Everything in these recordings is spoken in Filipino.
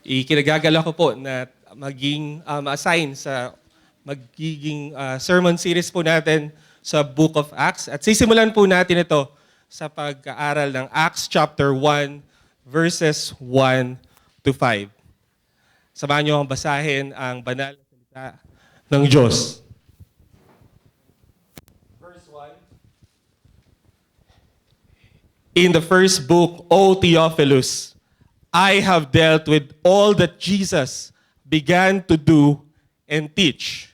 Ikinagagala ko po na maging assign sa magiging sermon series po natin sa Book of Acts. At sisimulan po natin ito sa pag-aaral ng Acts chapter 1 verses 1 to 5. Samahan niyo akong basahin ang banal na salita ng Diyos. Verse 1. In the first book, O Theophilus, I have dealt with all that Jesus began to do and teach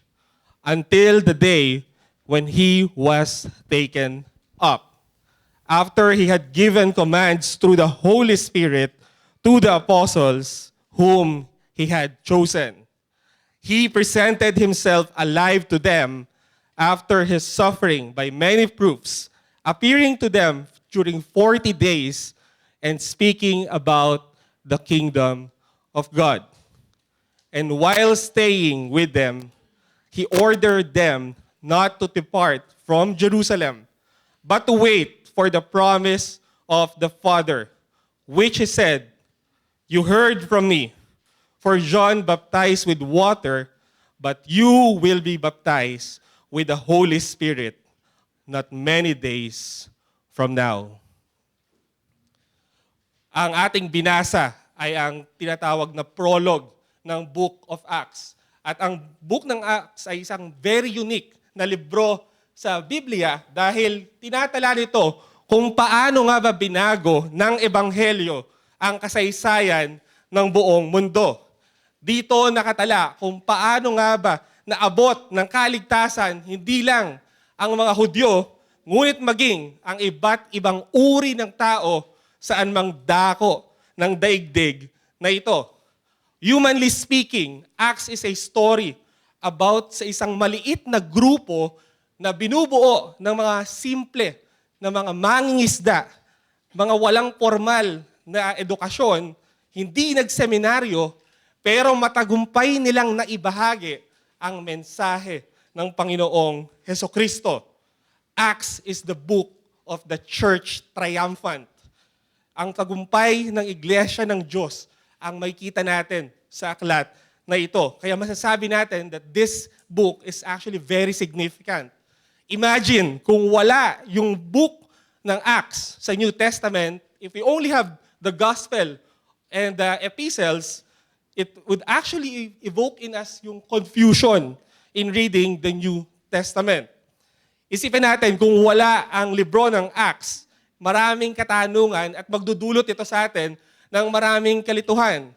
until the day when he was taken up. After he had given commands through the Holy Spirit to the apostles whom he had chosen. He presented himself alive to them after his suffering by many proofs, appearing to them during 40 days and speaking about the kingdom of God. And while staying with them, he ordered them not to depart from Jerusalem, but to wait for the promise of the Father, which he said, "You heard from me, for John baptized with water, but you will be baptized with the Holy Spirit not many days from now." Ang ating binasa ay ang tinatawag na prologue ng Book of Acts. At ang Book ng Acts ay isang very unique na libro sa Biblia dahil tinatala nito kung paano nga ba binago ng Ebanghelyo ang kasaysayan ng buong mundo. Dito nakatala kung paano nga ba naabot ng kaligtasan hindi lang ang mga Hudyo, ngunit maging ang iba't ibang uri ng tao saan mang dako ng daigdig na ito. Humanly speaking, Acts is a story about sa isang maliit na grupo na binubuo ng mga simple na mga mangingisda, mga walang formal na edukasyon, hindi nagseminaryo, pero matagumpay nilang naibahagi ang mensahe ng Panginoong Hesukristo. Acts is the book of the church triumphant. Ang tagumpay ng Iglesia ng Diyos ang makikita natin sa aklat na ito. Kaya masasabi natin that this book is actually very significant. Imagine kung wala yung book ng Acts sa New Testament, if we only have the gospel and the epistles, it would actually evoke in us yung confusion in reading the New Testament. Isipin natin kung wala ang libro ng Acts, maraming katanungan at magdudulot ito sa atin ng maraming kalituhan.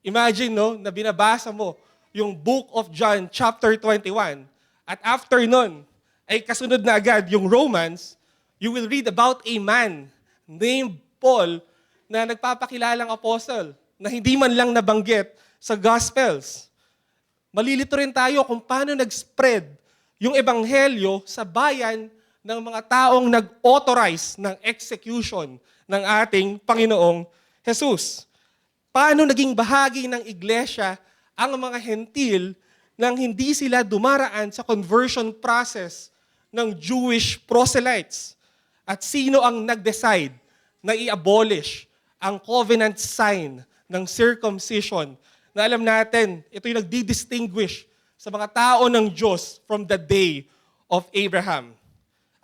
Imagine na binabasa mo yung Book of John chapter 21 at after nun ay kasunod na agad yung Romans, you will read about a man named Paul na nagpapakilalang apostle na hindi man lang nabanggit sa Gospels. Malilito rin tayo kung paano nag-spread yung ebanghelyo sa bayan ng mga taong nag-authorize ng execution ng ating Panginoong Jesus. Paano naging bahagi ng iglesia ang mga hentil nang hindi sila dumaraan sa conversion process ng Jewish proselytes? At sino ang nag-decide na i-abolish ang covenant sign ng circumcision na alam natin, ito yung nagdi-distinguish sa mga tao ng Diyos from the day of Abraham?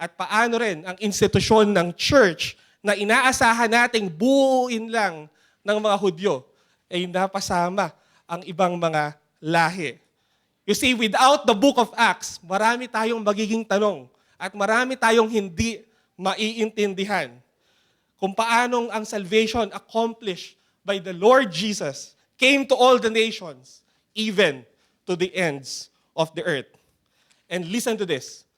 At paano rin ang institusyon ng church na inaasahan nating buuin lang ng mga Hudyo ay napasama ang ibang mga lahi. You see, without the book of Acts, marami tayong magiging tanong at marami tayong hindi maiintindihan kung paanong ang salvation accomplished by the Lord Jesus came to all the nations, even to the ends of the earth. And listen to this.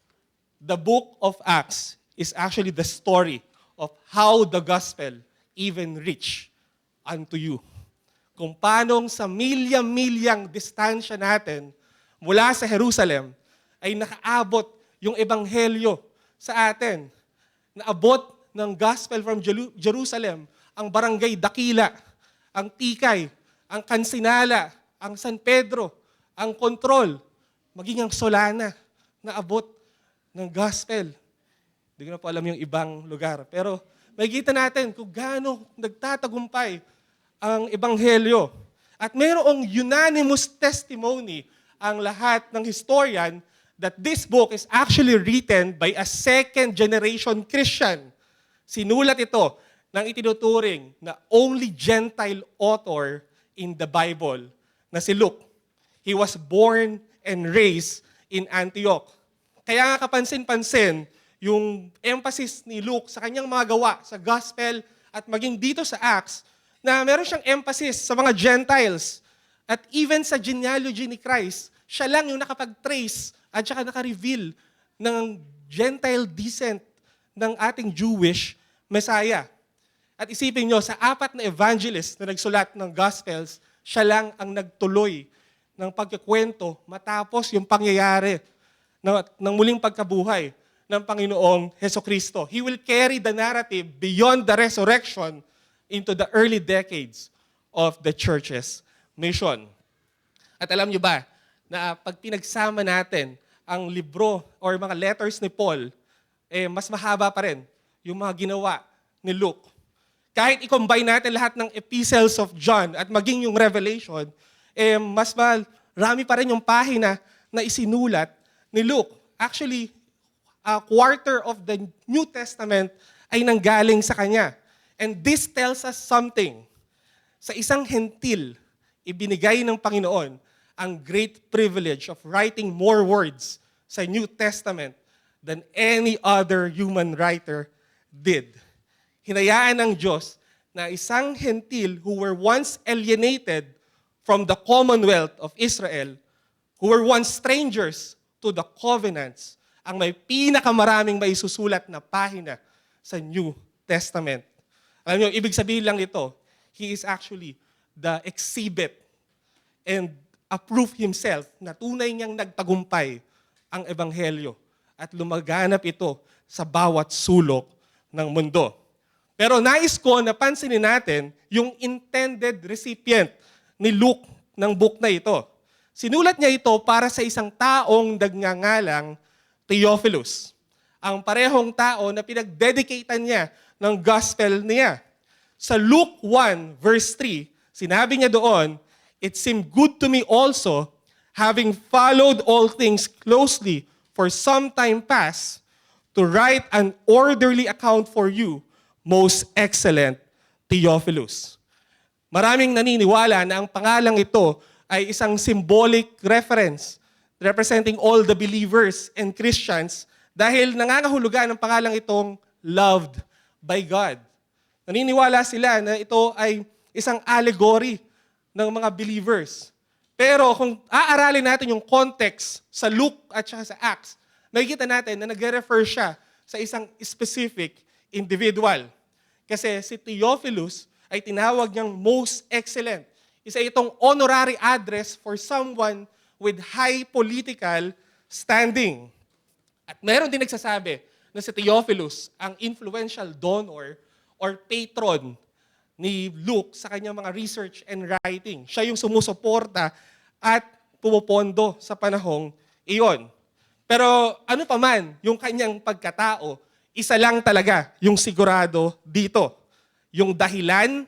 The book of Acts is actually the story of how the gospel even reached unto you. Kung paanong sa milya-milyang distansya natin mula sa Jerusalem ay nakaabot yung ebanghelyo sa atin. Naabot ng gospel from Jerusalem ang barangay Dakila, ang Tikay, ang Kansinala, ang San Pedro, ang Control, maging ang Solana, naabot ng gospel. Hindi ko na po alam yung ibang lugar. Pero makikita natin kung gaano nagtatagumpay ang ebanghelyo. At mayroong unanimous testimony ang lahat ng historian that this book is actually written by a second-generation Christian. Sinulat ito ng itinuturing na only Gentile author in the Bible na si Luke. He was born and raised in Antioch. Kaya nga kapansin-pansin yung emphasis ni Luke sa kanyang mga gawa sa gospel at maging dito sa Acts na meron siyang emphasis sa mga Gentiles. At even sa genealogy ni Christ, siya lang yung nakapag-trace at saka naka-reveal ng Gentile descent ng ating Jewish Messiah. At isipin nyo, sa 4 na evangelist na nagsulat ng Gospels, siya lang ang nagtuloy ng pagkikwento matapos yung pangyayari ng muling pagkabuhay ng Panginoong Hesukristo. He will carry the narrative beyond the resurrection into the early decades of the church's mission. At alam nyo ba, na pag pinagsama natin ang libro or mga letters ni Paul, mas mahaba pa rin yung mga ginawa ni Luke. Kahit i-combine natin lahat ng epistles of John at maging yung Revelation, mas marami pa rin yung pahina na isinulat ni Luke. Actually, a quarter of the New Testament ay nanggaling sa kanya. And this tells us something. Sa isang hentil, ibinigay ng Panginoon ang great privilege of writing more words sa New Testament than any other human writer did. Hinayaan ng Diyos na isang hentil who were once alienated from the commonwealth of Israel, who were once strangers to the covenants, ang may pinakamaraming maisusulat na pahina sa New Testament. Alam niyo, ibig sabihin lang ito, he is actually the exhibit and a proof himself na tunay niyang nagtagumpay ang Ebanghelyo at lumaganap ito sa bawat sulok ng mundo. Pero nais ko na pansinin natin yung intended recipient ni Luke ng book na ito. Sinulat niya ito para sa isang taong nagngangalang Theophilus. Ang parehong tao na pinagdedicatean niya ng gospel niya. Sa Luke 1 verse 3, sinabi niya doon, "It seemed good to me also, having followed all things closely for some time past, to write an orderly account for you, most excellent Theophilus." Maraming naniniwala na ang pangalang ito ay isang symbolic reference representing all the believers and Christians dahil nangangahulugan ang pangalang itong loved by God. Naniniwala sila na ito ay isang allegory ng mga believers. Pero kung aaralin natin yung context sa Luke at saka sa Acts, makikita natin na nagre-refer siya sa isang specific individual. Kasi si Theophilus ay tinawag niyang most excellent. Isa itong honorary address for someone with high political standing. At meron din nagsasabi na si Theophilus ang influential donor or patron ni Luke sa kanyang mga research and writing. Siya yung sumusuporta at pumupondo sa panahong iyon. Pero ano pa man yung kanyang pagkatao, isa lang talaga yung sigurado dito. Yung dahilan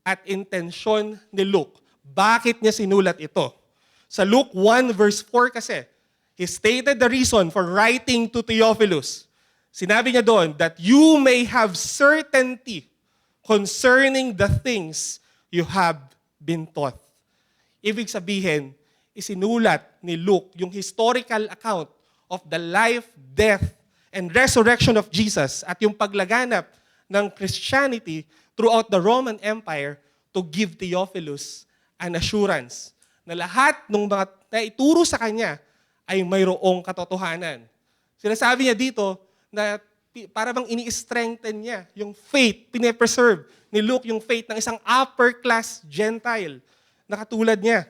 at intensyon ni Luke. Bakit niya sinulat ito? Sa Luke 1 verse 4 kasi, he stated the reason for writing to Theophilus. Sinabi niya doon that you may have certainty concerning the things you have been taught. Ibig sabihin, isinulat ni Luke yung historical account of the life, death, and resurrection of Jesus at yung paglaganap ng Christianity throughout the Roman Empire to give Theophilus an assurance na lahat ng mga naituro sa kanya ay mayroong katotohanan. Sinasabi niya dito na para bang ini-strengthen niya yung faith, pine-preserve ni Luke yung faith ng isang upper-class Gentile na katulad niya.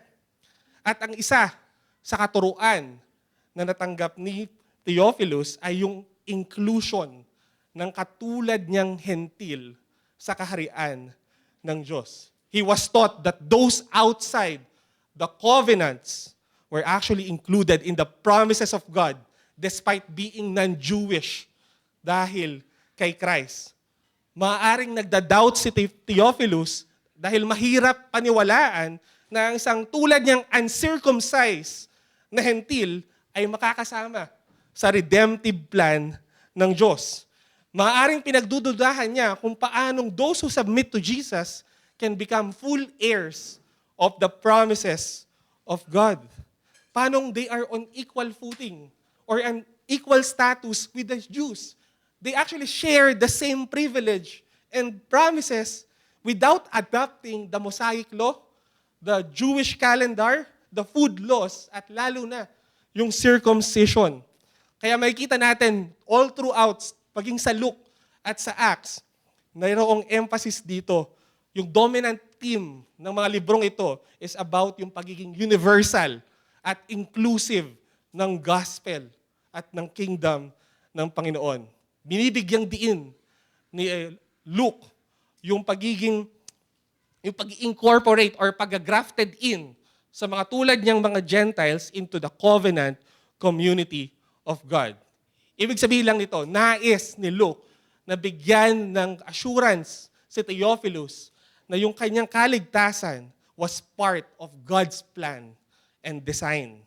At ang isa sa katuruan na natanggap ni Theophilus ay yung inclusion ng katulad niyang hentil sa kaharian ng Diyos. He was taught that those outside the covenants were actually included in the promises of God despite being non-Jewish dahil kay Christ. Maaaring nagda-doubt si Theophilus dahil mahirap paniwalaan na ang isang tulad niyang uncircumcised na hentil ay makakasama sa redemptive plan ng Diyos. Maaaring pinagdududahan niya kung paanong those who submit to Jesus can become full heirs of the promises of God. Paanong they are on equal footing or an equal status with the Jews. They actually share the same privilege and promises without adopting the Mosaic law, the Jewish calendar, the food laws, at lalo na yung circumcision. Kaya makikita natin all throughout, paging sa Luke at sa Acts, mayroong emphasis dito. Yung dominant theme ng mga librong ito is about yung pagiging universal at inclusive ng gospel at ng kingdom ng Panginoon. Binibigyang diin ni Luke yung pag-incorporate or pag-grafted in sa mga tulad niyang mga Gentiles into the covenant community of God. Ibig sabihin lang nito, nais ni Luke na bigyan ng assurance si Theophilus na yung kanyang kaligtasan was part of God's plan and design.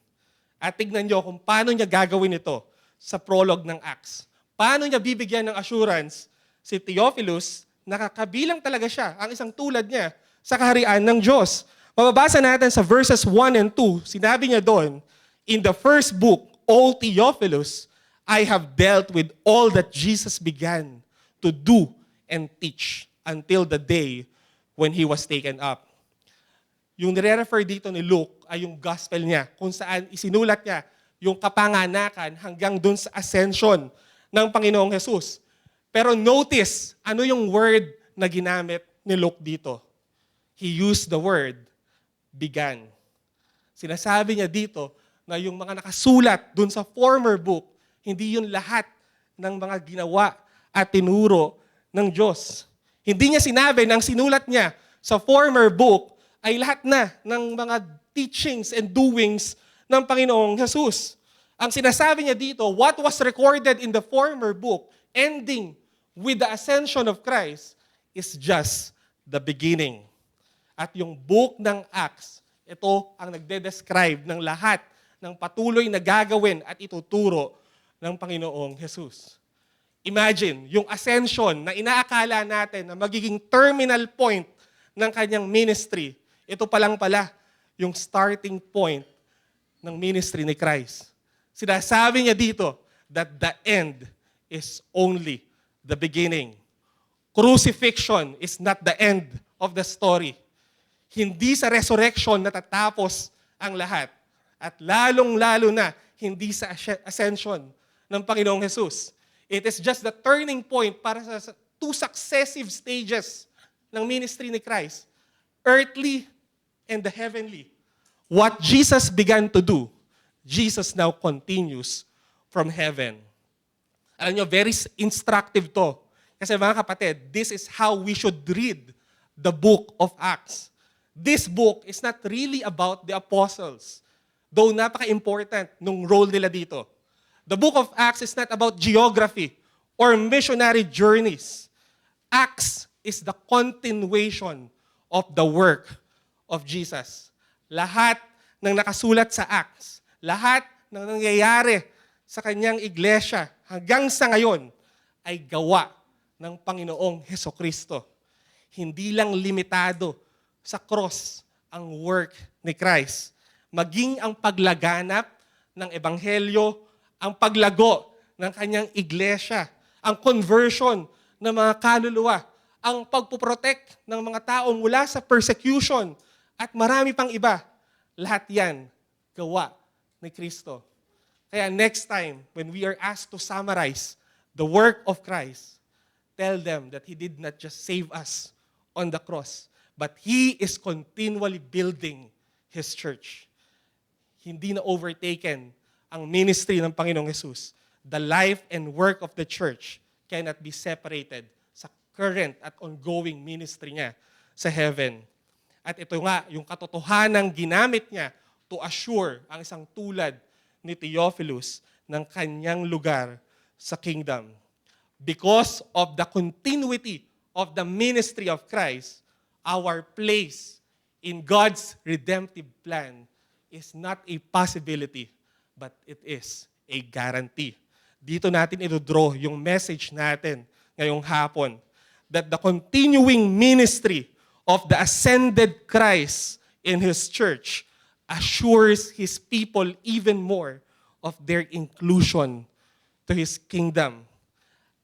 At tignan niyo kung paano niya gagawin ito sa prologue ng Acts. Paano niya bibigyan ng assurance si Theophilus na kakabilang talaga siya, ang isang tulad niya, sa kaharian ng Diyos. Mababasa natin sa verses 1 and 2, sinabi niya doon, "In the first book, O Theophilus, I have dealt with all that Jesus began to do and teach until the day when He was taken up." Yung nire-refer dito ni Luke ay yung gospel niya, kung saan isinulat niya yung kapanganakan hanggang dun sa ascension ng Panginoong Jesus. Pero notice, ano yung word na ginamit ni Luke dito? He used the word began. Sinasabi niya dito na yung mga nakasulat dun sa former book, hindi yun lahat ng mga ginawa at tinuro ng Diyos. Hindi niya sinabi nang sinulat niya sa former book ay lahat na ng mga teachings and doings ng Panginoong Jesus. Ang sinasabi niya dito, what was recorded in the former book, ending with the ascension of Christ, is just the beginning. At yung book ng Acts, ito ang nagde-describe ng lahat ng patuloy na gagawin at ituturo ng Panginoong Jesus. Imagine, yung ascension na inaakala natin na magiging terminal point ng kanyang ministry, ito pa lang pala yung starting point ng ministry ni Christ. Sinasabi niya dito that the end is only the beginning. Crucifixion is not the end of the story. Hindi sa resurrection natatapos ang lahat. At lalong-lalo na, hindi sa ascension ng Panginoong Jesus. It is just the turning point para sa two successive stages ng ministry ni Christ. Earthly and the heavenly. What Jesus began to do, Jesus now continues from heaven. Alam nyo, very instructive to. Kasi mga kapatid, this is how we should read the book of Acts. This book is not really about the apostles, though napaka-important nung role nila dito. The book of Acts is not about geography or missionary journeys. Acts is the continuation of the work of Jesus. Lahat ng nakasulat sa Acts, lahat ng nangyayari sa kanyang iglesia hanggang sa ngayon ay gawa ng Panginoong Hesukristo. Hindi lang limitado sa cross ang work ni Christ. Maging ang paglaganap ng ebanghelyo, ang paglago ng kanyang iglesia, ang conversion ng mga kaluluwa, ang pagpuprotect ng mga tao mula sa persecution at marami pang iba. Lahat yan gawa ni Kristo. Kaya next time, when we are asked to summarize the work of Christ, tell them that He did not just save us on the cross, but He is continually building His church. Hindi na overtaken ang ministry ng Panginoong Jesus. The life and work of the church cannot be separated sa current at ongoing ministry niya sa heaven. At ito nga, yung katotohanan ginamit niya to assure ang isang tulad ni Theophilus ng kanyang lugar sa kingdom. Because of the continuity of the ministry of Christ, our place in God's redemptive plan is not a possibility, but it is a guarantee. Dito natin ito-draw yung message natin ngayong hapon that the continuing ministry of the ascended Christ in His church assures His people even more of their inclusion to His kingdom.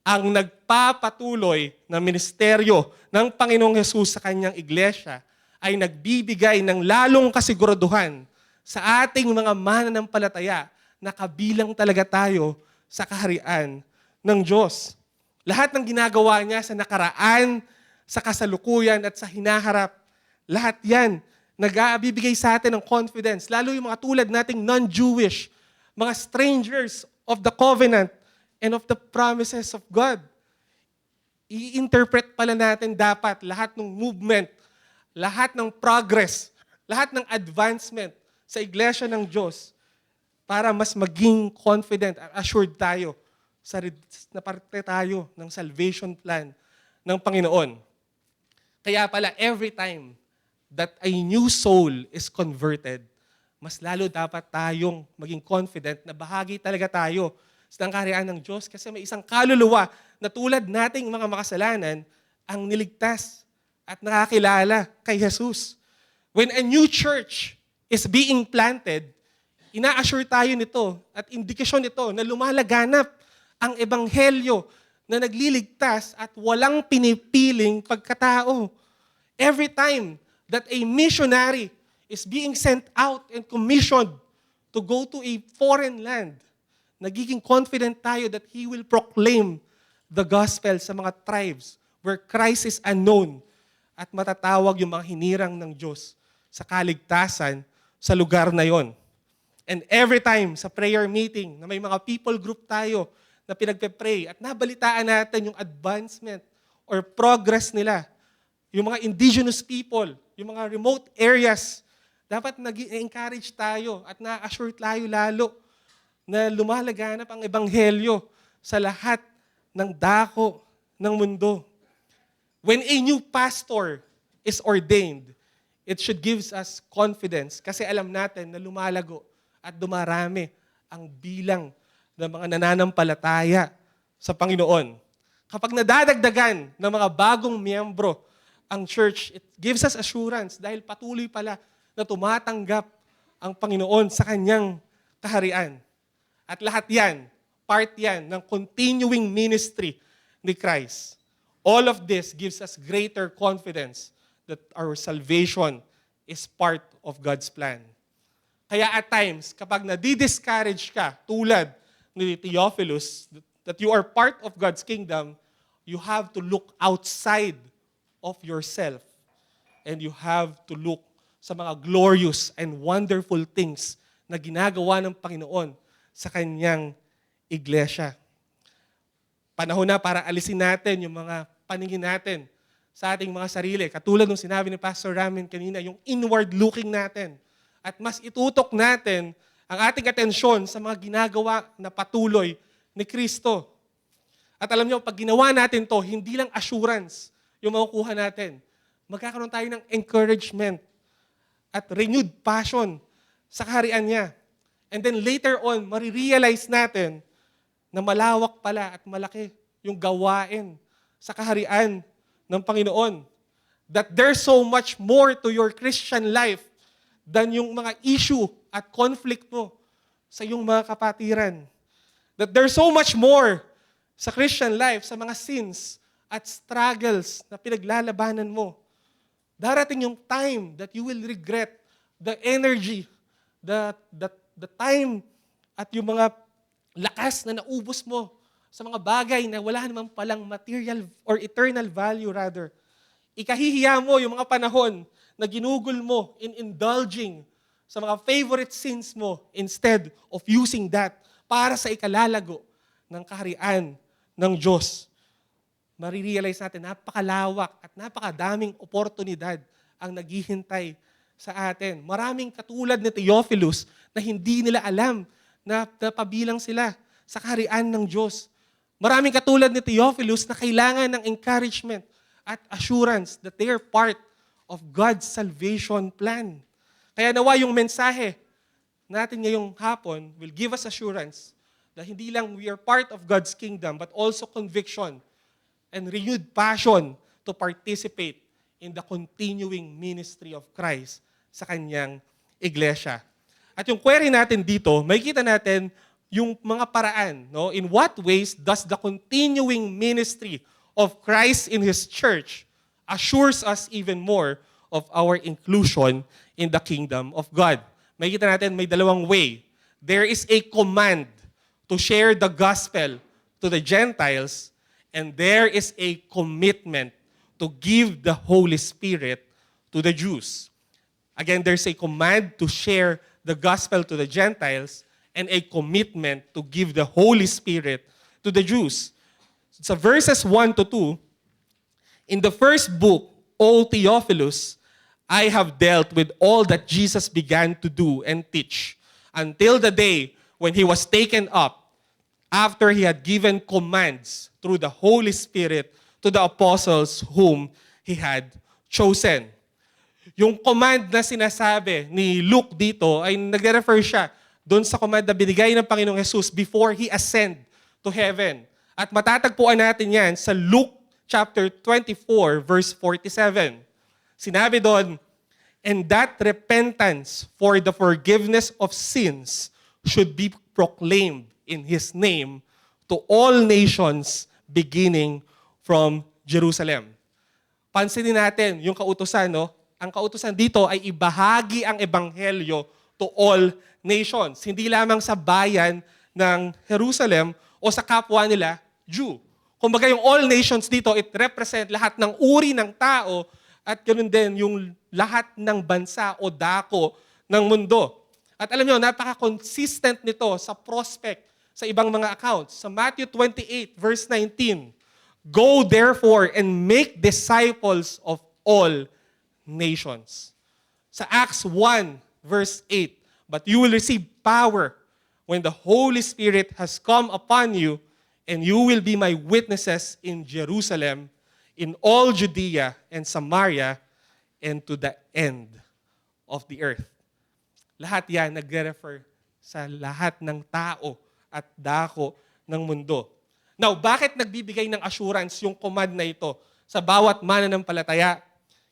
Ang nagpapatuloy na ministeryo ng Panginoong Hesus sa kanyang iglesia ay nagbibigay ng lalong kasiguraduhan sa ating mga mananampalataya na kabilang talaga tayo sa kaharian ng Diyos. Lahat ng ginagawa niya sa nakaraan, sa kasalukuyan at sa hinaharap, lahat yan nag-aabibigay sa atin ng confidence. Lalo yung mga tulad nating non-Jewish, mga strangers of the covenant and of the promises of God. I-interpret pala natin dapat lahat ng movement, lahat ng progress, lahat ng advancement sa iglesia ng Diyos para mas maging confident at assured tayo na parte tayo ng salvation plan ng Panginoon. Kaya pala, every time that a new soul is converted, mas lalo dapat tayong maging confident na bahagi talaga tayo sa kaharian ng Diyos kasi may isang kaluluwa na tulad nating mga makasalanan ang niligtas at nakakilala kay Jesus. When a new church is being planted, ina-assure tayo nito at indikasyon nito na lumalaganap ang ebanghelyo na nagliligtas at walang pinipiling pagkatao. Every time that a missionary is being sent out and commissioned to go to a foreign land, nagiging confident tayo that he will proclaim the gospel sa mga tribes where Christ is unknown at matatawag yung mga hinirang ng Diyos sa kaligtasan sa lugar na yon. And every time sa prayer meeting na may mga people group tayo na pinagpe-pray at nabalitaan natin yung advancement or progress nila, yung mga indigenous people, yung mga remote areas, dapat nag-encourage tayo at na-assure tayo lalo na lumalaganap ang ebanghelyo sa lahat ng dako ng mundo. When a new pastor is ordained, it should give us confidence kasi alam natin na lumalago at dumarami ang bilang ng mga nananampalataya sa Panginoon. Kapag nadadagdagan ng mga bagong miyembro ang church, it gives us assurance dahil patuloy pala na tumatanggap ang Panginoon sa kanyang kaharian. At lahat yan, part yan ng continuing ministry ni Christ. All of this gives us greater confidence that our salvation is part of God's plan. Kaya at times, kapag nadi-discourage ka, tulad ni Theophilus, that you are part of God's kingdom, you have to look outside of yourself. And you have to look sa mga glorious and wonderful things na ginagawa ng Panginoon sa kanyang iglesia. Panahon na para alisin natin yung mga paningin natin sa ating mga sarili. Katulad ng sinabi ni Pastor Ramin kanina, yung inward looking natin. At mas itutok natin ang ating atensyon sa mga ginagawa na patuloy ni Kristo. At alam niyo, pag ginawa natin to, hindi lang assurance yung makukuha natin. Magkakaroon tayo ng encouragement at renewed passion sa kaharian niya. And then later on, marirealize natin na malawak pala at malaki yung gawain sa kaharian ng Panginoon. That there's so much more to your Christian life than yung mga issue at conflict mo sa iyong mga kapatiran. That there's so much more sa Christian life, sa mga sins at struggles na pinaglalabanan mo. Darating yung time that you will regret the energy, the time at yung mga lakas na naubos mo sa mga bagay na wala naman palang material or eternal value rather. Ikahihiya mo yung mga panahon na ginugol mo in indulging sa mga favorite sins mo instead of using that para sa ikalalago ng kaharian ng Diyos. Marirealize natin, napakalawak at napakadaming oportunidad ang naghihintay sa atin. Maraming katulad ni Theophilus na hindi nila alam na pabilang sila sa kaharian ng Diyos. Maraming katulad ni Theophilus na kailangan ng encouragement at assurance that they are part of God's salvation plan. Kaya nawa yung mensahe natin ngayong hapon will give us assurance na hindi lang we are part of God's kingdom, but also conviction and renewed passion to participate in the continuing ministry of Christ sa kanyang iglesia. At yung query natin dito, makikita natin yung mga paraan. No? In what ways does the continuing ministry of Christ in His church assures us even more of our inclusion in the kingdom of God? Makikita natin may dalawang way. There is a command to share the gospel to the Gentiles, and there is a commitment to give the Holy Spirit to the Jews. Again, there's a command to share the gospel to the Gentiles and a commitment to give the Holy Spirit to the Jews. Sa verses 1 to 2, in the first book, O Theophilus, I have dealt with all that Jesus began to do and teach until the day when He was taken up, after He had given commands through the Holy Spirit to the apostles whom He had chosen. Yung command na sinasabi ni Luke dito ay nagre-refer siya doon sa command na binigay ng Panginoong Jesus before He ascend to heaven. At matatagpuan natin yan sa Luke chapter 24, verse 47. Sinabi doon, and that repentance for the forgiveness of sins should be proclaimed in His name to all nations beginning from Jerusalem. Pansinin natin yung kautusan, no? Ang kautusan dito ay ibahagi ang ebanghelyo to all nations. Hindi lamang sa bayan ng Jerusalem o sa kapwa nila, Jew. Kumbaga yung all nations dito, it represent lahat ng uri ng tao at ganoon din yung lahat ng bansa o dako ng mundo. At alam nyo, napaka-consistent nito sa prospect sa ibang mga accounts. Sa Matthew 28, verse 19, go therefore and make disciples of all nations. Sa Acts 1, verse 8, but you will receive power when the Holy Spirit has come upon you, and you will be my witnesses in Jerusalem, in all Judea and Samaria, and to the end of the earth. Lahat yan nagre-refer sa lahat ng tao at dako ng mundo. Now, bakit nagbibigay ng assurance yung command na ito sa bawat mananampalataya?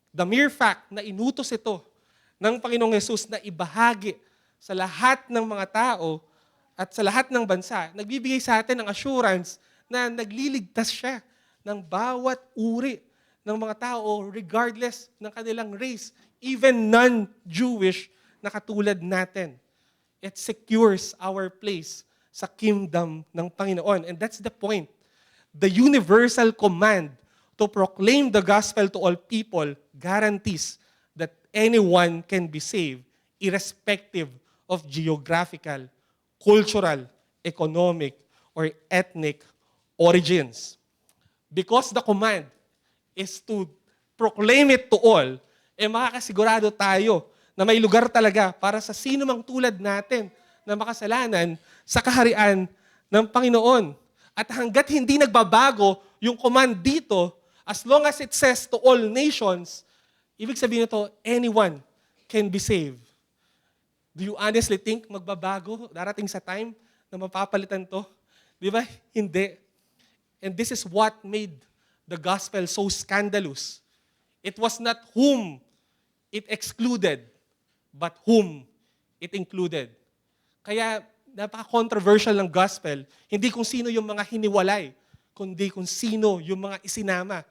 The mere fact na inutos ito ng Panginoong Hesus na ibahagi sa lahat ng mga tao at sa lahat ng bansa, nagbibigay sa atin ng assurance na nagliligtas siya ng bawat uri ng mga tao regardless ng kanilang race, even non-Jewish na katulad natin. It secures our place sa kingdom ng Panginoon. And that's the point. The universal command to proclaim the gospel to all people guarantees that anyone can be saved irrespective of geographical, cultural, economic, or ethnic origins. Because the command is to proclaim it to all, makakasigurado tayo na may lugar talaga para sa sino mang tulad natin na makasalanan sa kaharian ng Panginoon. At hanggat hindi nagbabago yung command dito, as long as it says to all nations, ibig sabihin nito, anyone can be saved. Do you honestly think magbabago? Darating sa time na mapapalitan to? Di ba? Hindi. And this is what made the gospel so scandalous. It was not whom it excluded, but whom it included. Kaya napaka-controversial ng gospel, hindi kung sino yung mga hiniwalay, kundi kung sino yung mga isinama.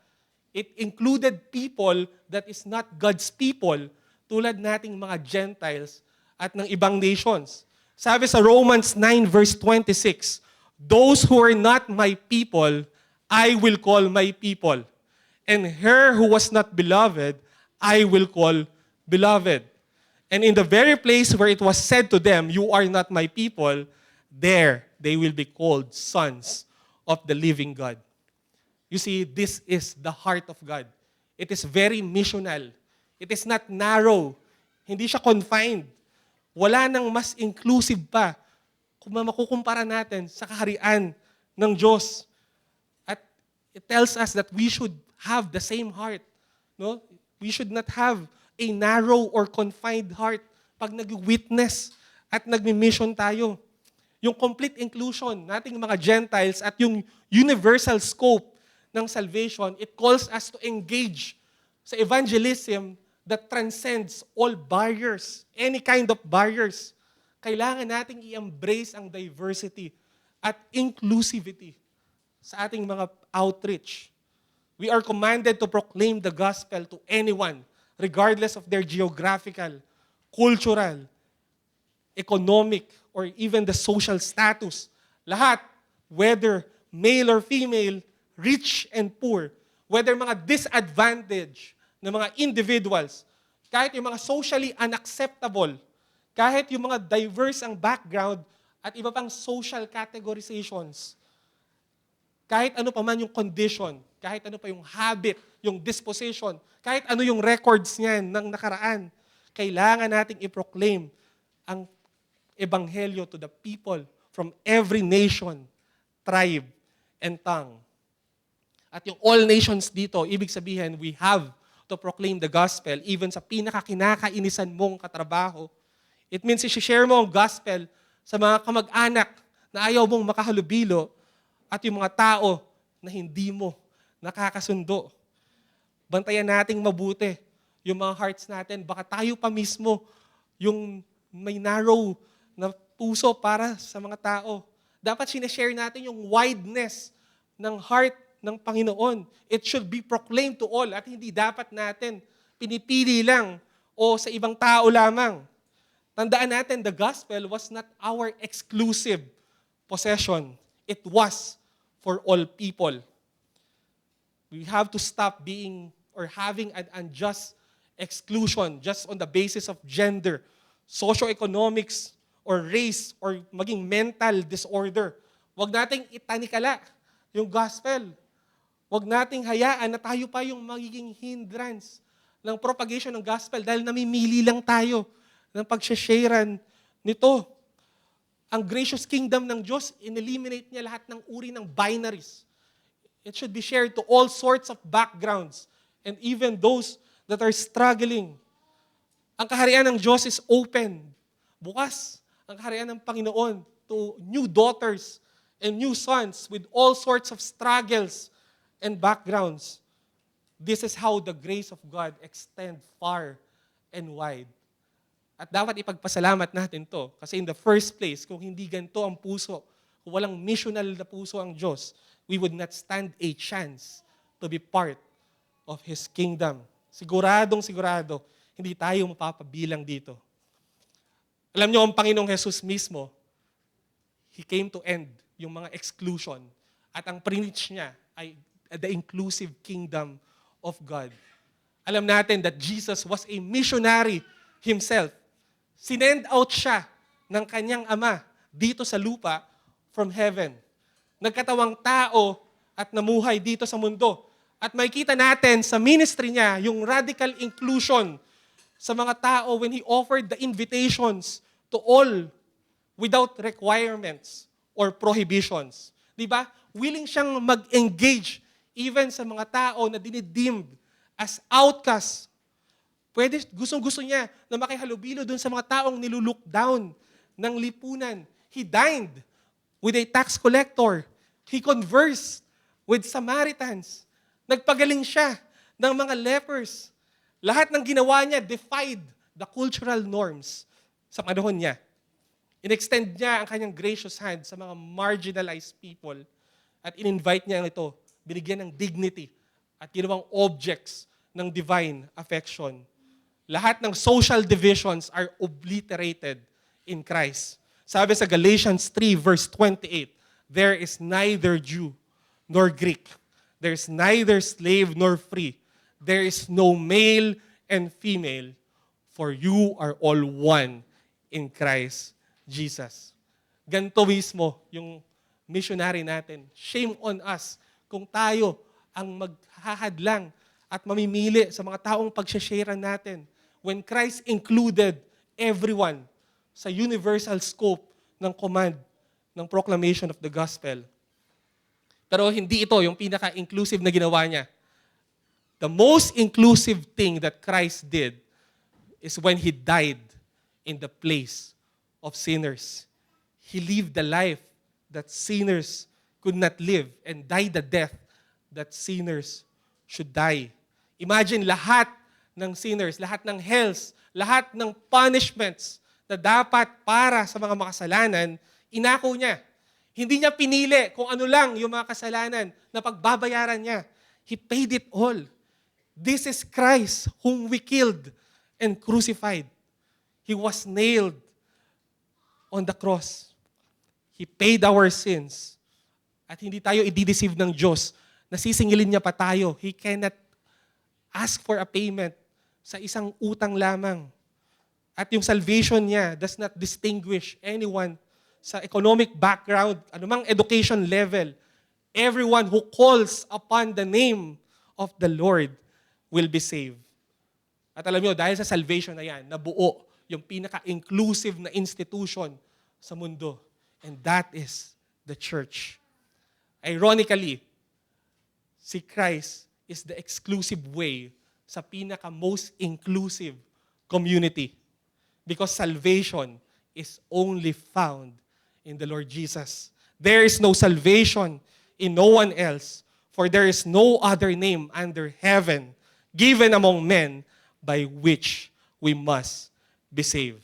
It included people that is not God's people, tulad nating mga Gentiles at ng ibang nations. Sabi sa Romans 9 verse 26, those who are not my people, I will call my people. And her who was not beloved, I will call beloved. And in the very place where it was said to them, you are not my people, there they will be called sons of the living God. You see, this is the heart of God. It is very missional. It is not narrow. Hindi siya confined. Wala nang mas inclusive pa kung makukumpara natin sa kaharian ng Diyos. At it tells us that we should have the same heart. No? We should not have a narrow or confined heart pag nag-witness at nag-mission tayo. Yung complete inclusion nating mga Gentiles at yung universal scope ng salvation, it calls us to engage sa evangelism that transcends all barriers, any kind of barriers. Kailangan nating i-embrace ang diversity at inclusivity sa ating mga outreach. We are commanded to proclaim the gospel to anyone, regardless of their geographical, cultural, economic, or even the social status. Lahat, whether male or female, rich and poor, whether mga disadvantaged na mga individuals, kahit yung mga socially unacceptable, kahit yung mga diverse ang background at iba pang social categorizations, kahit ano pa man yung condition, kahit ano pa yung habit, yung disposition, kahit ano yung records niyan ng nakaraan, kailangan nating i-proclaim ang ebanghelyo to the people from every nation, tribe, and tongue. At yung all nations dito, ibig sabihin, we have to proclaim the gospel even sa pinakakinakainisan mong katrabaho. It means i-share mo ang gospel sa mga kamag-anak na ayaw mong makahalubilo at yung mga tao na hindi mo nakakasundo. Bantayan nating mabuti yung mga hearts natin. Baka tayo pa mismo yung may narrow na puso para sa mga tao. Dapat sinashare natin yung wideness ng heart ng Panginoon. It should be proclaimed to all at hindi dapat natin pinipili lang o sa ibang tao lamang. Tandaan natin, the gospel was not our exclusive possession. It was for all people. We have to stop being or having an unjust exclusion just on the basis of gender, socioeconomics, or race, or maging mental disorder. Huwag nating itanikala yung gospel. Huwag nating hayaan na tayo pa yung magiging hindrance ng propagation ng gospel dahil namimili lang tayo ng pagsasharean nito. Ang gracious kingdom ng Diyos, in-eliminate niya lahat ng uri ng binaries. It should be shared to all sorts of backgrounds and even those that are struggling. Ang kaharian ng Diyos is open. Bukas ang kaharian ng Panginoon to new daughters and new sons with all sorts of struggles and backgrounds. This is how the grace of God extends far and wide. At dapat ipagpasalamat natin to. Kasi in the first place, kung hindi ganito ang puso, kung walang missional na puso ang Diyos, we would not stand a chance to be part of His kingdom. Siguradong sigurado, hindi tayo mapapabilang dito. Alam niyo, ang Panginoong Jesus mismo, He came to end yung mga exclusion. At ang preach niya ay the inclusive kingdom of God. Alam natin that Jesus was a missionary Himself. Sinend out siya ng kanyang Ama dito sa lupa from heaven. Nagkatawang tao at namuhay dito sa mundo. At makikita natin sa ministry niya yung radical inclusion sa mga tao when He offered the invitations to all without requirements or prohibitions. Di ba? Willing siyang mag-engage even sa mga tao na dinideemed as outcasts. Pwede, gustong-gusto niya na makihalubilo dun sa mga taong nilulook down ng lipunan. He dined with a tax collector. He conversed with Samaritans. Nagpagaling siya ng mga lepers. Lahat ng ginawa niya defied the cultural norms sa panahon niya. In-extend niya ang kanyang gracious hand sa mga marginalized people at in-invite niya ito, binigyan ng dignity at ginawang objects ng divine affection. Lahat ng social divisions are obliterated in Christ. Sabi sa Galatians 3 verse 28, there is neither Jew nor Greek. There is neither slave nor free. There is no male and female, for you are all one in Christ Jesus. Ganito mismo yung missionary natin. Shame on us kung tayo ang maghahadlang at mamimili sa mga taong pagsasharean natin when Christ included everyone sa universal scope ng command ng proclamation of the gospel. Pero hindi ito yung pinaka-inclusive na ginawa niya. The most inclusive thing that Christ did is when He died in the place of sinners. He lived the life that sinners could not live and died the death that sinners should die. Imagine lahat ng sinners, lahat ng hells, lahat ng punishments na dapat para sa mga makasalanan, inako niya. Hindi niya pinili kung ano lang yung mga kasalanan na pagbabayaran niya. He paid it all. This is Christ whom we killed and crucified. He was nailed on the cross. He paid our sins. At hindi tayo i-deceive ng Diyos. Nasisingilin niya pa tayo. He cannot ask for a payment sa isang utang lamang. At yung salvation niya does not distinguish anyone sa economic background, anumang education level. Everyone who calls upon the name of the Lord will be saved. At alam niyo, dahil sa salvation na yan, nabuo yung pinaka-inclusive na institution sa mundo. And that is the church. Ironically, si Christ is the exclusive way sa pinaka-most inclusive community. Because salvation is only found in the Lord Jesus. There is no salvation in no one else, for there is no other name under heaven given among men by which we must be saved.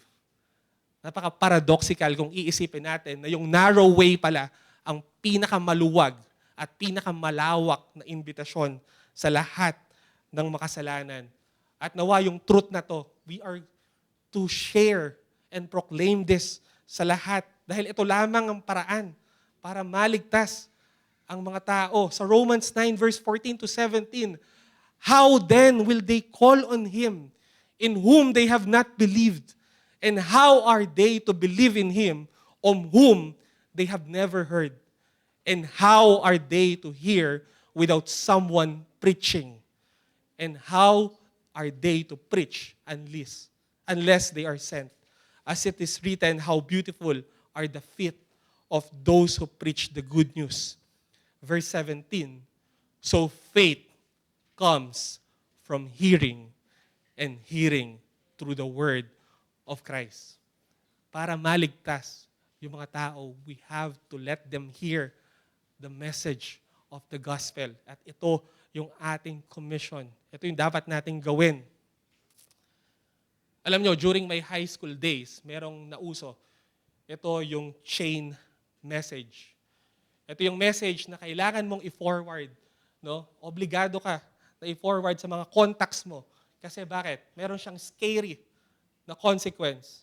Napaka-paradoxical kung iisipin natin na yung narrow way pala ang pinakamaluwag at pinakamalawak na imbitasyon sa lahat ng makasalanan. At nawa yung truth na to, we are to share and proclaim this sa lahat. Dahil ito lamang ang paraan para maligtas ang mga tao. Sa Romans 9 verse 14 to 17, how then will they call on Him in whom they have not believed? And how are they to believe in Him on whom they have never heard? And how are they to hear without someone preaching? And how are they to preach unless they are sent? As it is written, how beautiful are the feet of those who preach the good news. Verse 17, so faith comes from hearing, and hearing through the word of Christ. Para maligtas yung mga tao, we have to let them hear the message of the gospel. At ito yung ating commission. Ito yung dapat nating gawin. Alam nyo, during my high school days, merong nauso. Ito yung chain message. Ito yung message na kailangan mong i-forward. No? Obligado ka na i-forward sa mga contacts mo. Kasi bakit? Meron siyang scary na consequence.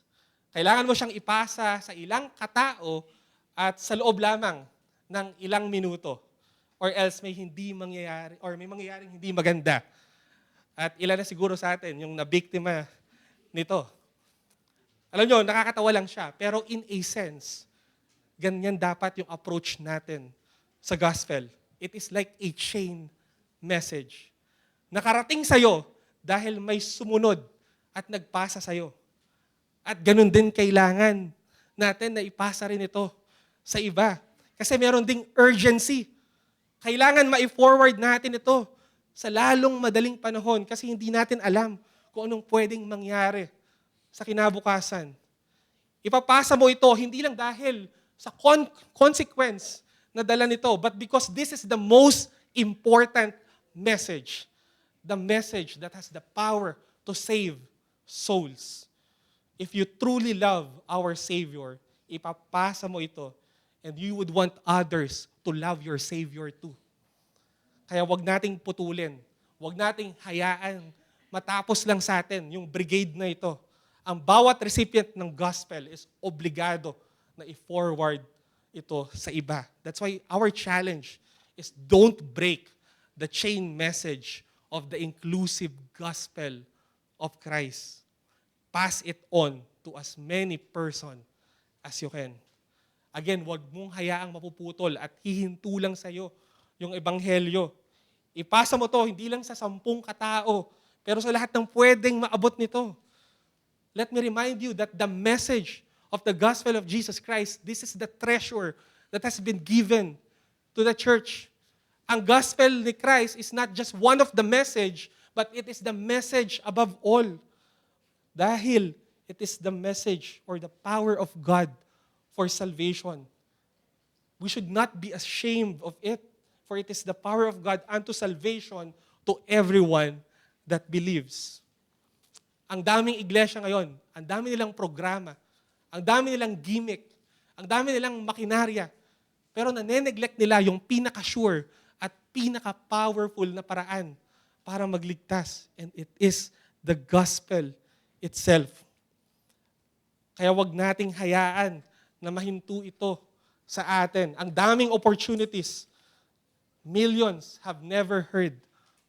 Kailangan mo siyang ipasa sa ilang katao at sa loob lamang ng ilang minuto. Or else may hindi mangyayari, or may mangyayaring hindi maganda. At ilan na siguro sa atin yung nabiktima nito. Alam nyo, nakakatawa lang siya. Pero in a sense, ganyan dapat yung approach natin sa gospel. It is like a chain message. Nakarating sa'yo dahil may sumunod at nagpasa sa'yo. At ganun din kailangan natin na ipasa rin ito sa iba. Kasi meron ding urgency. Kailangan ma-forward natin ito sa lalong madaling panahon kasi hindi natin alam kung anong pwedeng mangyari sa kinabukasan. Ipapasa mo ito hindi lang dahil sa consequence na dala nito, but because this is the most important message. The message that has the power to save souls. If you truly love our Savior, ipapasa mo ito and you would want others to love your Savior too. Kaya wag nating putulin. Wag nating hayaan matapos lang sa atin yung brigade na ito. Ang bawat recipient ng gospel is obligado na i-forward ito sa iba. That's why our challenge is don't break the chain message of the inclusive gospel of Christ. Pass it on to as many person as you can. Again, wag mong hayaang mapuputol at hihinto lang sa'yo yung ebanghelyo. Ipasa mo to hindi lang sa 10 katao, pero sa lahat ng pwedeng maabot nito. Let me remind you that the message of the gospel of Jesus Christ, this is the treasure that has been given to the church. Ang gospel ni Christ is not just one of the message, but it is the message above all. Dahil it is the message or the power of God for salvation. We should not be ashamed of it, for it is the power of God unto salvation to everyone that believes. Ang daming iglesia ngayon, ang dami nilang programa, ang dami nilang gimmick, ang dami nilang makinarya, pero nane-neglect nila yung pinaka-sure at pinaka-powerful na paraan para magligtas. And it is the gospel itself. Kaya wag nating hayaan na mahinto ito sa atin. Ang daming opportunities. Millions have never heard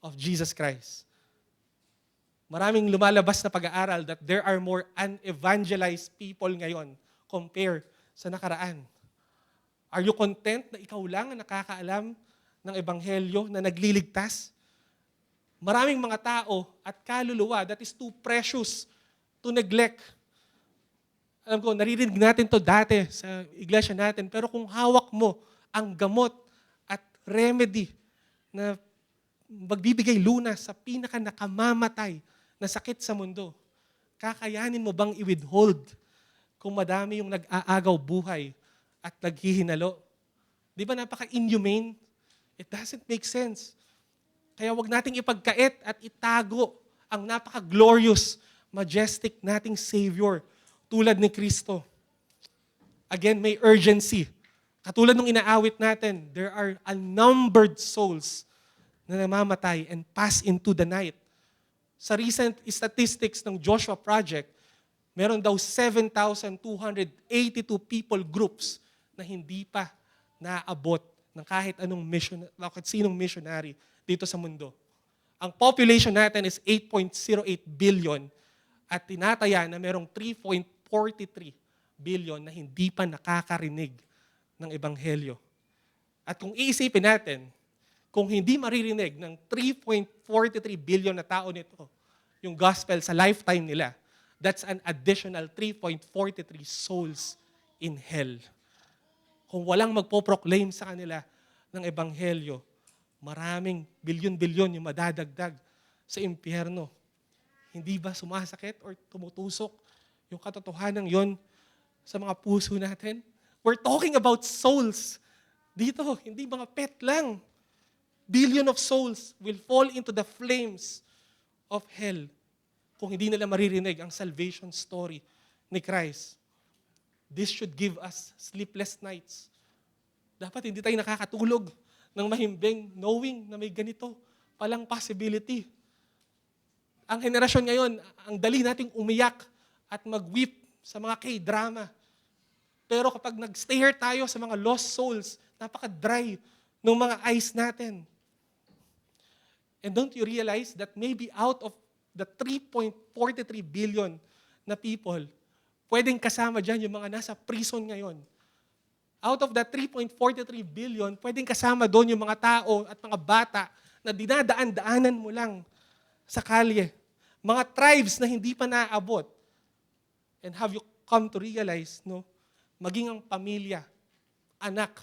of Jesus Christ. Maraming lumalabas na pag-aaral that there are more unevangelized people ngayon compare sa nakaraan. Are you content na ikaw lang ang nakakaalam ng ebanghelyo na nagliligtas? Maraming mga tao at kaluluwa that is too precious to neglect. Alam ko, naririnig natin to dati sa iglesia natin, pero kung hawak mo ang gamot at remedy na magbibigay lunas sa pinaka-nakamamatay na sakit sa mundo, kakayanin mo bang i-withhold kung madami yung nag-aagaw buhay at naghihinalo? Di ba napaka-inhumane? It doesn't make sense. Kaya wag nating ipagkait at itago ang napaka-glorious, majestic nating Savior tulad ni Kristo. Again, may urgency. Katulad nung inaawit natin, there are unnumbered souls na namamatay and pass into the night. Sa recent statistics ng Joshua Project, meron daw 7,282 people groups na hindi pa naabot ng kahit anong mission, kahit sinong missionary dito sa mundo. Ang population natin is 8.08 billion at tinataya na merong 3.43 billion na hindi pa nakakarinig ng ebanghelyo. At kung iisipin natin, kung hindi maririnig ng 3.43 billion na tao nito yung gospel sa lifetime nila, that's an additional 3.43 souls in hell. Kung walang magpo-proclaim sa kanila ng ebanghelyo, maraming bilyon-bilyon yung madadagdag sa impyerno. Hindi ba sumasakit or tumutusok yung katotohanan yon sa mga puso natin? We're talking about souls. Dito, hindi mga pet lang. Billion of souls will fall into the flames of hell kung hindi nila maririnig ang salvation story ni Christ. This should give us sleepless nights. Dapat hindi tayo nakakatulog ng mahimbing knowing na may ganito palang possibility. Ang henerasyon ngayon, ang dali nating umiyak at mag-weep sa mga K-drama. Pero kapag nag-stare tayo sa mga lost souls, napaka-dry ng mga eyes natin. And don't you realize that maybe out of the 3.43 billion na people, pwedeng kasama dyan yung mga nasa prison ngayon. Out of that 3.43 billion, pwedeng kasama doon yung mga tao at mga bata na dinadaan-daanan mo lang sa kalye. Mga tribes na hindi pa naaabot. And have you come to realize, no, maging ang pamilya, anak,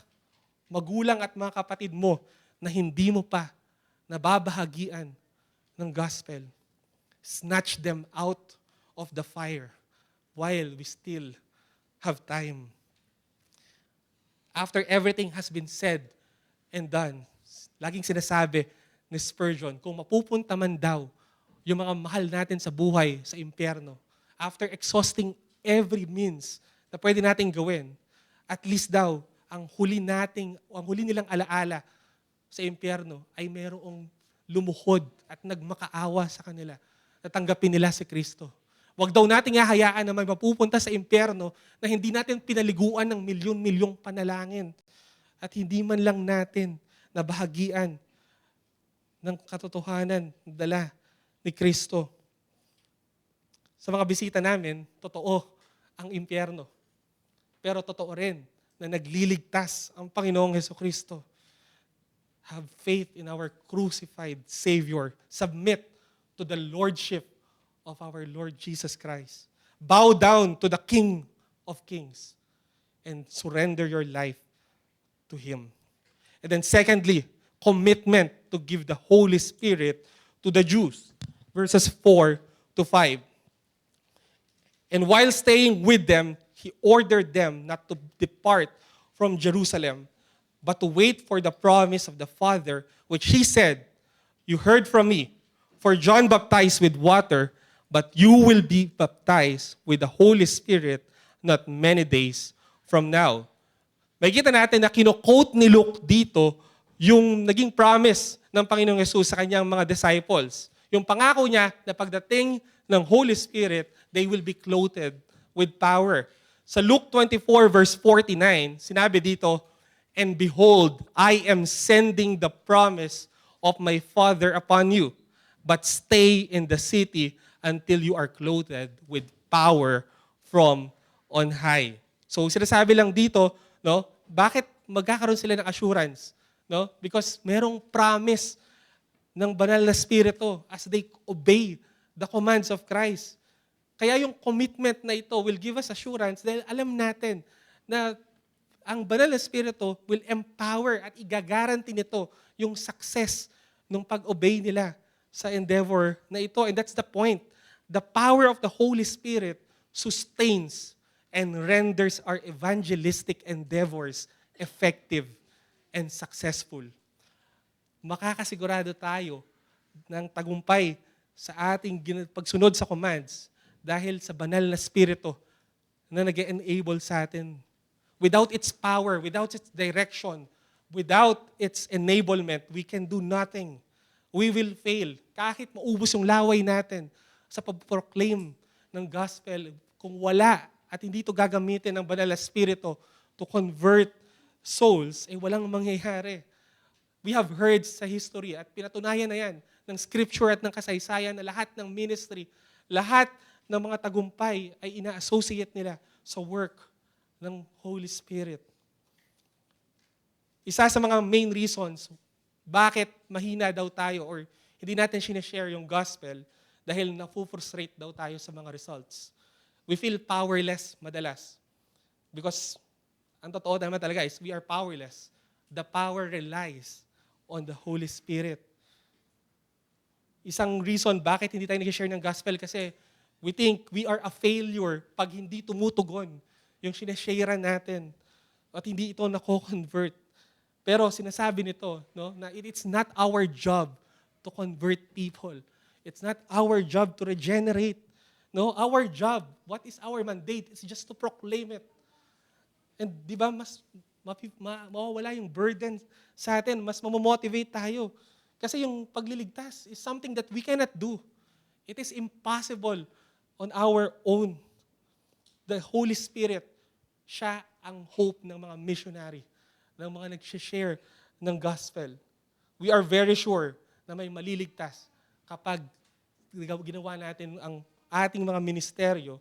magulang at mga kapatid mo na hindi mo pa nababahagian ng gospel. Snatch them out of the fire while we still have time. After everything has been said and done, laging sinasabi ni Spurgeon, kung mapupunta man daw yung mga mahal natin sa buhay, sa impyerno, after exhausting every means na pwede nating gawin, at least daw, ang huli nilang alaala sa impyerno ay mayroong lumuhod at nagmakaawa sa kanila. Natanggapin nila si Kristo. Huwag daw nating hahayaan na may mapupunta sa impyerno na hindi natin pinaliguan ng milyon-milyong panalangin at hindi man lang natin nabahagian ng katotohanan na dala ni Kristo. Sa mga bisita namin, totoo ang impyerno. Pero totoo rin na nagliligtas ang Panginoong Hesukristo. Have faith in our crucified Savior. Submit to the Lordship of our Lord Jesus Christ. Bow down to the King of Kings and surrender your life to Him. And then secondly, commitment to give the Holy Spirit to the Jews. Verses 4 to 5. And while staying with them, he ordered them not to depart from Jerusalem, but to wait for the promise of the Father, which he said, "You heard from me, for John baptized with water, but you will be baptized with the Holy Spirit not many days from now." Makikita natin na kino-quote ni Luke dito yung naging promise ng Panginoong Yesus sa kanyang mga disciples. Yung pangako niya na pagdating ng Holy Spirit, they will be clothed with power. Sa Luke 24 verse 49, sinabi dito, "And behold, I am sending the promise of my Father upon you, but stay in the city until you are clothed with power from on high." So sinasabi lang dito, no, bakit magkakaroon sila ng assurance? No? Because merong promise ng banal na Espiritu as they obey the commands of Christ. Kaya yung commitment na ito will give us assurance dahil alam natin na ang banal na Espiritu will empower at igagaranti nito yung success ng pag-obey nila sa endeavor na ito. And that's the point. The power of the Holy Spirit sustains and renders our evangelistic endeavors effective and successful. Makakasigurado tayo ng tagumpay sa ating pagsunod sa commands dahil sa banal na Espiritu na nag-enable sa atin. Without its power, without its direction, without its enablement, we can do nothing. We will fail. Kahit maubos yung laway natin sa pag-proclaim ng gospel, kung wala at hindi ito gagamitin ng banal na Espiritu to convert souls, walang mangyayari. We have heard sa history at pinatunayan na yan ng scripture at ng kasaysayan na lahat ng ministry, lahat ng mga tagumpay ay ina-associate nila sa work ng Holy Spirit. Isa sa mga main reasons bakit mahina daw tayo or hindi natin sinashare yung gospel dahil na-frustrate daw tayo sa mga results. We feel powerless madalas. Because ang totoo naman talaga is we are powerless. The power relies on the Holy Spirit. Isang reason bakit hindi tayo nag-share ng gospel kasi we think we are a failure pag hindi tumutugon yung sinashare natin at hindi ito nako-convert. Pero sinasabi nito, no, na it's not our job to convert people. It's not our job to regenerate. No, our job, what is our mandate? It's just to proclaim it. And di ba, mas mawawala yung burden sa atin, mas mamomotivate tayo. Kasi yung pagliligtas is something that we cannot do. It is impossible on our own. The Holy Spirit, siya ang hope ng mga missionary, ng mga nag-share ng gospel. We are very sure na may maliligtas kapag ginawa natin ang ating mga ministeryo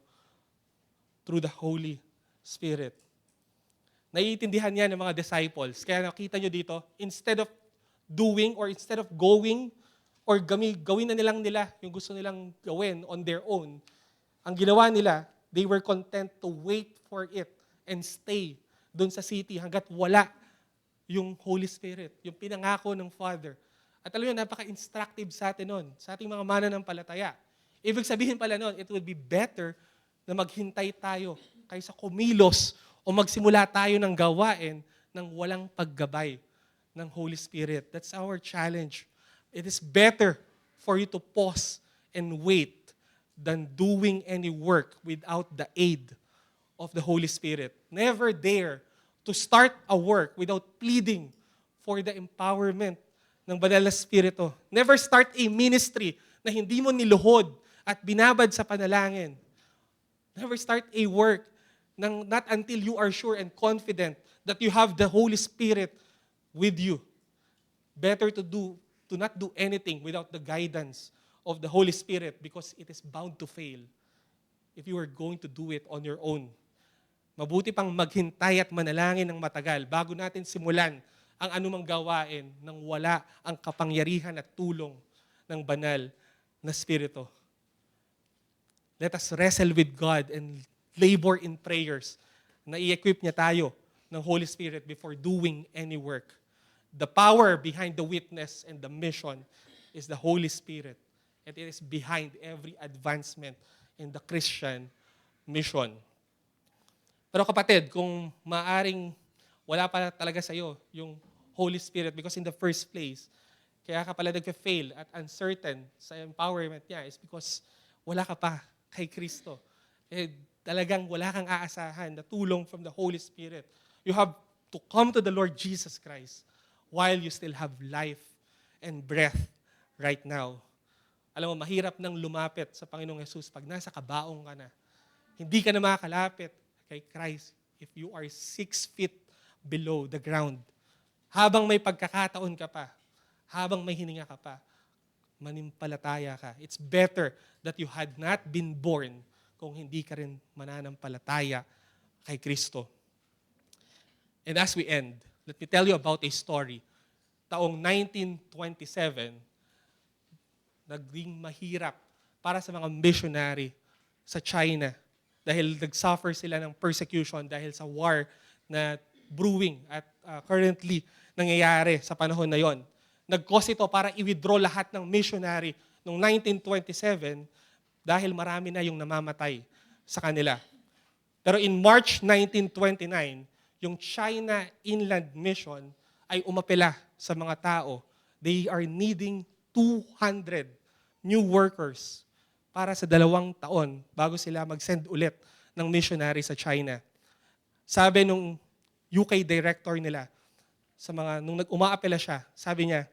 through the Holy Spirit. Naiintindihan yan ng mga disciples. Kaya nakita nyo dito, instead of doing or instead of going or gawin na nilang nila yung gusto nilang gawin on their own, ang ginawa nila, they were content to wait for it and stay doon sa city hanggat wala yung Holy Spirit, yung pinangako ng Father. At alam nyo, napaka-instructive sa atin nun, sa ating mga mananampalataya. Ibig sabihin pala nun, it would be better na maghintay tayo kaysa kumilos o magsimula tayo ng gawain ng walang paggabay ng Holy Spirit. That's our challenge. It is better for you to pause and wait than doing any work without the aid of the Holy Spirit. Never dare to start a work without pleading for the empowerment ng Banal na Espiritu. Never start a ministry na hindi mo niluhod at binabad sa panalangin. Never start a work not until you are sure and confident that you have the Holy Spirit with you. Better to not do anything without the guidance of the Holy Spirit because it is bound to fail if you are going to do it on your own. Mabuti pang maghintay at manalangin ng matagal bago natin simulan ang anumang gawain nang wala ang kapangyarihan at tulong ng banal na Espiritu. Let us wrestle with God and labor in prayers na i-equip niya tayo ng Holy Spirit before doing any work. The power behind the witness and the mission is the Holy Spirit. And it is behind every advancement in the Christian mission. Pero kapatid, kung maaring wala pa talaga sa'yo yung Holy Spirit because in the first place, kaya ka pala nagfe-fail at uncertain sa empowerment niya is because wala ka pa kay Kristo. Talagang wala kang aasahan na tulong from the Holy Spirit. You have to come to the Lord Jesus Christ while you still have life and breath right now. Alam mo, mahirap nang lumapit sa Panginoong Jesus pag nasa kabaong ka na. Hindi ka na makakalapit kay Christ if you are 6 feet below the ground. Habang may pagkakataon ka pa, habang may hininga ka pa, manimpalataya ka. It's better that you had not been born kung hindi ka rin mananampalataya kay Kristo. And as we end, let me tell you about a story. Taong 1927, naging mahirap para sa mga missionary sa China dahil nag-suffer sila ng persecution dahil sa war na brewing at currently nangyayari sa panahon na yon. Nag-cause ito para i-withdraw lahat ng missionary noong 1927 dahil marami na yung namamatay sa kanila. Pero in March 1929, yung China Inland Mission ay umapela sa mga tao. They are needing 200 new workers para sa 2 taon bago sila mag-send ulit ng missionary sa China. Sabi nung UK director nila, nung umaapela siya, sabi niya,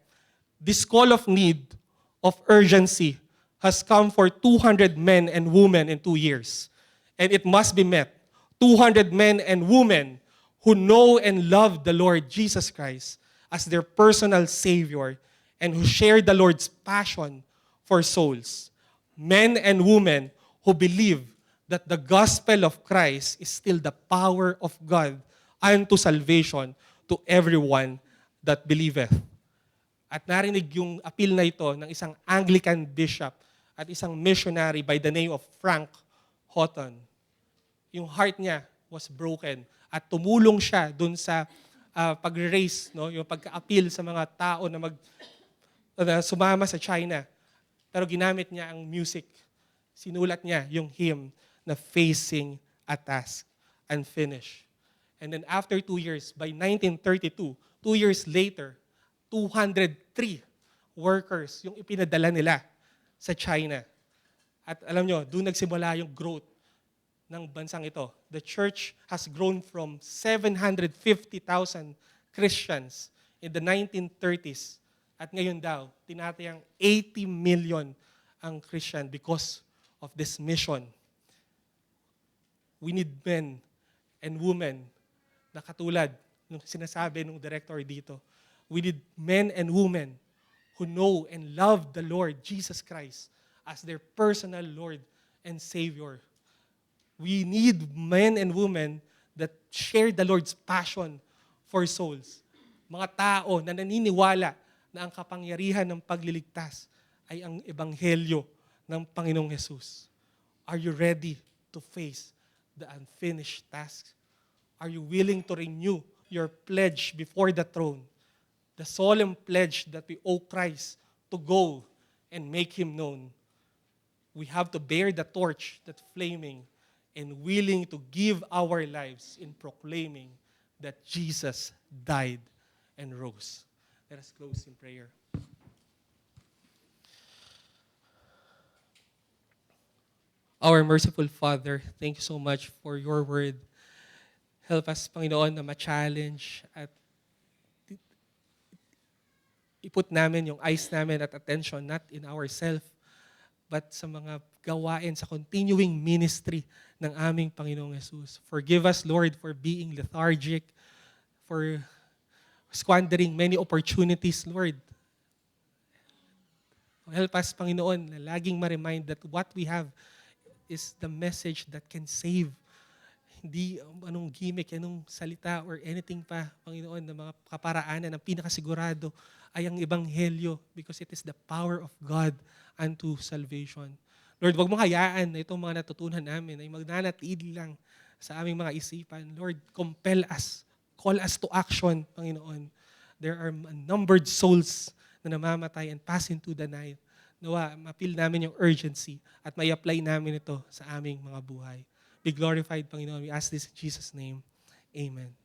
"This call of need, of urgency, has come for 200 men and women in 2 years. And it must be met. 200 men and women who know and love the Lord Jesus Christ as their personal Savior and who share the Lord's passion for souls. Men and women who believe that the gospel of Christ is still the power of God unto salvation to everyone that believeth." At narinig yung appeal na ito ng isang Anglican bishop at isang missionary by the name of Frank Houghton. Yung heart niya was broken at tumulong siya dun sa pag-raise, no? Yung pagka-appeal sa mga tao na sumama sa China. Pero ginamit niya ang music. Sinulat niya yung hymn na Facing a Task Unfinished. And then after 2 years, by 1932, 2 years later, 203 workers yung ipinadala nila sa China. At alam nyo, doon nagsimula yung growth ng bansang ito. The church has grown from 750,000 Christians in the 1930s. At ngayon daw, tinatayang 80 million ang Christian because of this mission. We need men and women na katulad ng sinasabi ng director dito. We need men and women who know and love the Lord Jesus Christ as their personal Lord and Savior. We need men and women that share the Lord's passion for souls. Mga tao na naniniwala na ang kapangyarihan ng pagliligtas ay ang ebanghelyo ng Panginoong Jesus. Are you ready to face the unfinished task? Are you willing to renew your pledge before the throne? The solemn pledge that we owe Christ to go and make Him known. We have to bear the torch that's flaming and willing to give our lives in proclaiming that Jesus died and rose. Let us close in prayer. Our merciful Father, thank you so much for your word. Help us, Panginoon, na ma-challenge at iput namin yung eyes namin at attention not in ourselves, but sa mga gawain, sa continuing ministry ng aming Panginoong Jesus. Forgive us, Lord, for being lethargic, for squandering many opportunities, Lord. Help us, Panginoon, na laging ma-remind that what we have is the message that can save. Hindi anong gimmick, anong salita or anything pa, Panginoon, na mga kaparaanan, ang pinakasigurado ay ang ebanghelyo because it is the power of God unto salvation. Lord, wag mo hayaan na itong mga natutunan namin ay magnanatili lang sa aming mga isipan. Lord, compel us, call us to action, Panginoon. there are unnumbered souls na namamatay and pass into the night. Nawa, ma-feel namin yung urgency at may apply namin ito sa aming mga buhay. Be glorified, Panginoon. We ask this in Jesus' name. Amen.